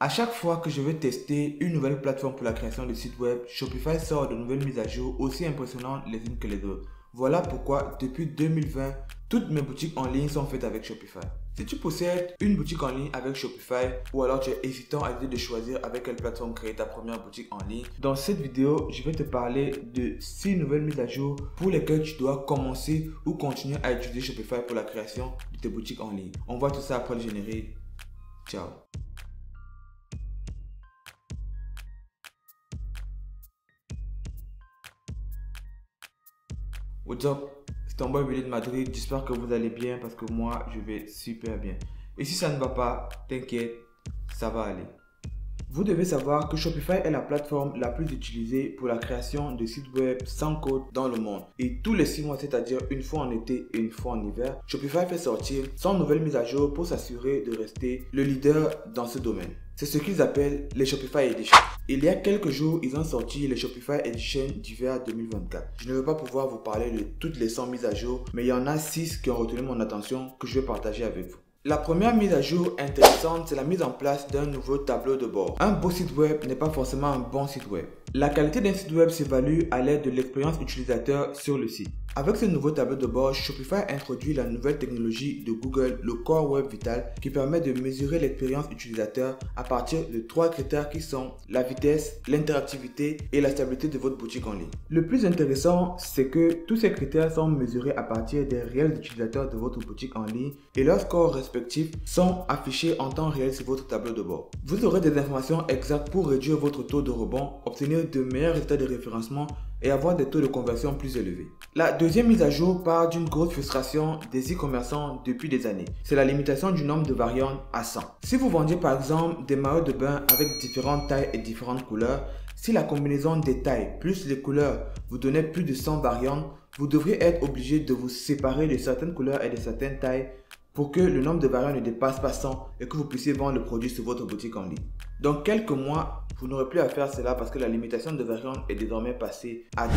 À chaque fois que je veux tester une nouvelle plateforme pour la création de sites web, Shopify sort de nouvelles mises à jour aussi impressionnantes les unes que les autres. Voilà pourquoi depuis 2020, toutes mes boutiques en ligne sont faites avec Shopify. Si tu possèdes une boutique en ligne avec Shopify ou alors tu es hésitant à l'idée de choisir avec quelle plateforme créer ta première boutique en ligne, dans cette vidéo, je vais te parler de 6 nouvelles mises à jour pour lesquelles tu dois commencer ou continuer à utiliser Shopify pour la création de tes boutiques en ligne. On voit tout ça après le générique. Ciao. What's up? C'est ton boy Willy de Madrid. J'espère que vous allez bien parce que moi je vais super bien. Et si ça ne va pas, t'inquiète, ça va aller. Vous devez savoir que Shopify est la plateforme la plus utilisée pour la création de sites web sans code dans le monde. Et tous les 6 mois, c'est-à-dire une fois en été et une fois en hiver, Shopify fait sortir 100 nouvelles mises à jour pour s'assurer de rester le leader dans ce domaine. C'est ce qu'ils appellent les Shopify Edition. Il y a quelques jours, ils ont sorti les Shopify Edition d'hiver 2024. Je ne vais pas pouvoir vous parler de toutes les 100 mises à jour, mais il y en a 6 qui ont retenu mon attention que je vais partager avec vous. La première mise à jour intéressante, c'est la mise en place d'un nouveau tableau de bord. Un beau site web n'est pas forcément un bon site web. La qualité d'un site web s'évalue à l'aide de l'expérience utilisateur sur le site. Avec ce nouveau tableau de bord, Shopify introduit la nouvelle technologie de Google, le Core Web Vital, qui permet de mesurer l'expérience utilisateur à partir de 3 critères qui sont la vitesse, l'interactivité et la stabilité de votre boutique en ligne. Le plus intéressant, c'est que tous ces critères sont mesurés à partir des réels utilisateurs de votre boutique en ligne et leurs scores respectifs sont affichés en temps réel sur votre tableau de bord. Vous aurez des informations exactes pour réduire votre taux de rebond, obtenir de meilleurs résultats de référencement et avoir des taux de conversion plus élevés. La deuxième mise à jour part d'une grosse frustration des e-commerçants depuis des années. C'est la limitation du nombre de variantes à 100. Si vous vendiez par exemple des maillots de bain avec différentes tailles et différentes couleurs, si la combinaison des tailles plus les couleurs vous donnait plus de 100 variantes, vous devriez être obligé de vous séparer de certaines couleurs et de certaines tailles pour que le nombre de variantes ne dépasse pas 100 et que vous puissiez vendre le produit sur votre boutique en ligne. Dans quelques mois, vous n'aurez plus à faire cela parce que la limitation de variantes est désormais passée à 10.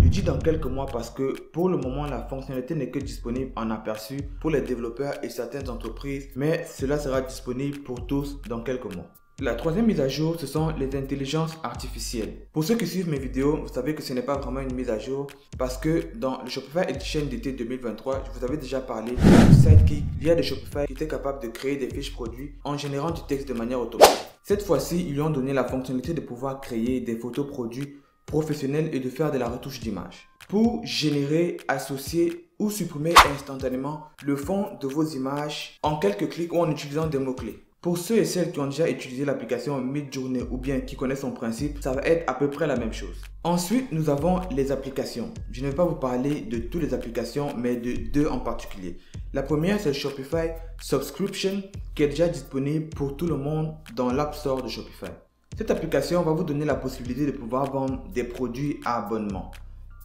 Je dis dans quelques mois parce que pour le moment, la fonctionnalité n'est que disponible en aperçu pour les développeurs et certaines entreprises, mais cela sera disponible pour tous dans quelques mois. La troisième mise à jour, ce sont les intelligences artificielles. Pour ceux qui suivent mes vidéos, vous savez que ce n'est pas vraiment une mise à jour parce que dans le Shopify Edition d'été 2023, je vous avais déjà parlé du Sidekick via de Shopify qui était capable de créer des fiches produits en générant du texte de manière automatique. Cette fois-ci, ils lui ont donné la fonctionnalité de pouvoir créer des photos produits professionnels et de faire de la retouche d'image. Pour générer, associer ou supprimer instantanément le fond de vos images en quelques clics ou en utilisant des mots-clés. Pour ceux et celles qui ont déjà utilisé l'application Midjourney ou bien qui connaissent son principe, ça va être à peu près la même chose. Ensuite, nous avons les applications. Je ne vais pas vous parler de toutes les applications, mais de 2 en particulier. La première, c'est Shopify Subscription qui est déjà disponible pour tout le monde dans l'App Store de Shopify. Cette application va vous donner la possibilité de pouvoir vendre des produits à abonnement.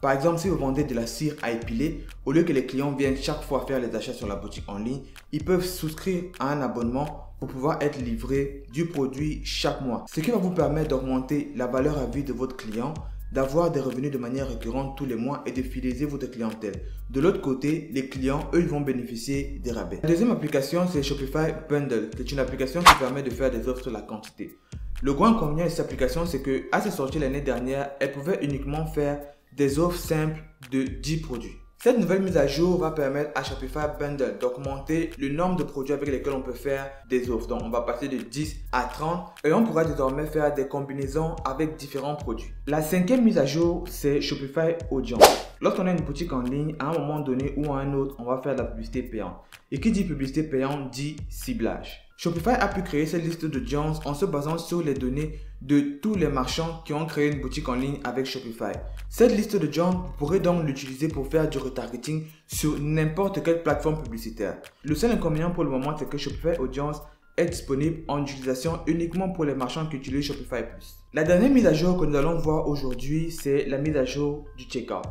Par exemple, si vous vendez de la cire à épiler, au lieu que les clients viennent chaque fois faire les achats sur la boutique en ligne, ils peuvent souscrire à un abonnement pour pouvoir être livrés du produit chaque mois. Ce qui va vous permettre d'augmenter la valeur à vie de votre client, d'avoir des revenus de manière récurrente tous les mois et de fidéliser votre clientèle. De l'autre côté, les clients, eux, ils vont bénéficier des rabais. La deuxième application, c'est Shopify Bundle. C'est une application qui permet de faire des offres sur la quantité. Le grand inconvénient de cette application, c'est que à sa sortie l'année dernière, elle pouvait uniquement faire des offres simples de 10 produits. Cette nouvelle mise à jour va permettre à Shopify Bundle d'augmenter le nombre de produits avec lesquels on peut faire des offres. Donc on va passer de 10 à 30 et on pourra désormais faire des combinaisons avec différents produits. La cinquième mise à jour, c'est Shopify Audience. Lorsqu'on a une boutique en ligne, à un moment donné ou à un autre, on va faire de la publicité payante. Et qui dit publicité payante dit ciblage. Shopify a pu créer cette liste d'audience en se basant sur les données de tous les marchands qui ont créé une boutique en ligne avec Shopify. Cette liste d'audience, vous pourrez donc l'utiliser pour faire du retargeting sur n'importe quelle plateforme publicitaire. Le seul inconvénient pour le moment, c'est que Shopify Audience est disponible en utilisation uniquement pour les marchands qui utilisent Shopify Plus. La dernière mise à jour que nous allons voir aujourd'hui, c'est la mise à jour du checkout.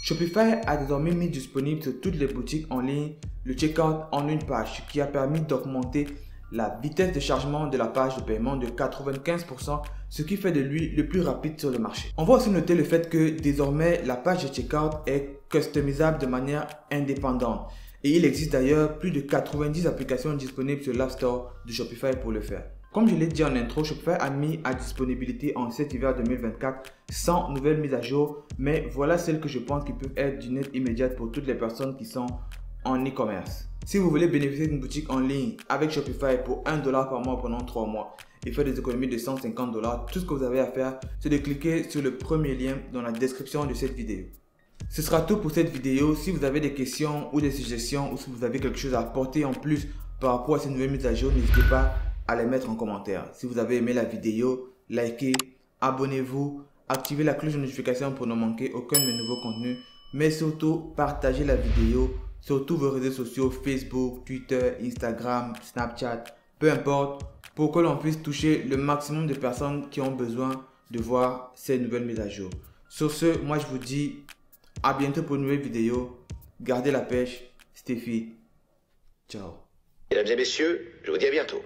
Shopify a désormais mis disponible sur toutes les boutiques en ligne le checkout en une page, ce qui a permis d'augmenter la vitesse de chargement de la page de paiement de 95%, ce qui fait de lui le plus rapide sur le marché. On va aussi noter le fait que désormais la page de checkout est customisable de manière indépendante. Et il existe d'ailleurs plus de 90 applications disponibles sur l'App Store de Shopify pour le faire. Comme je l'ai dit en intro, Shopify a mis à disponibilité en cet hiver 2024 100 nouvelles mises à jour, mais voilà celles que je pense qui peuvent être d'une aide immédiate pour toutes les personnes qui sont en e-commerce. Si vous voulez bénéficier d'une boutique en ligne avec Shopify pour $1 par mois pendant 3 mois et faire des économies de $150, tout ce que vous avez à faire, c'est de cliquer sur le premier lien dans la description de cette vidéo. Ce sera tout pour cette vidéo. Si vous avez des questions ou des suggestions ou si vous avez quelque chose à apporter en plus par rapport à ces nouvelles mises à jour, n'hésitez pas à les mettre en commentaire. Si vous avez aimé la vidéo, likez, abonnez-vous, activez la cloche de notification pour ne manquer aucun de mes nouveaux contenus, mais surtout partagez la vidéo sur tous vos réseaux sociaux, Facebook, Twitter, Instagram, Snapchat, peu importe, pour que l'on puisse toucher le maximum de personnes qui ont besoin de voir ces nouvelles mises à jour. Sur ce, moi je vous dis à bientôt pour une nouvelle vidéo. Gardez la pêche, stay fit. Ciao. Mesdames et messieurs, je vous dis à bientôt.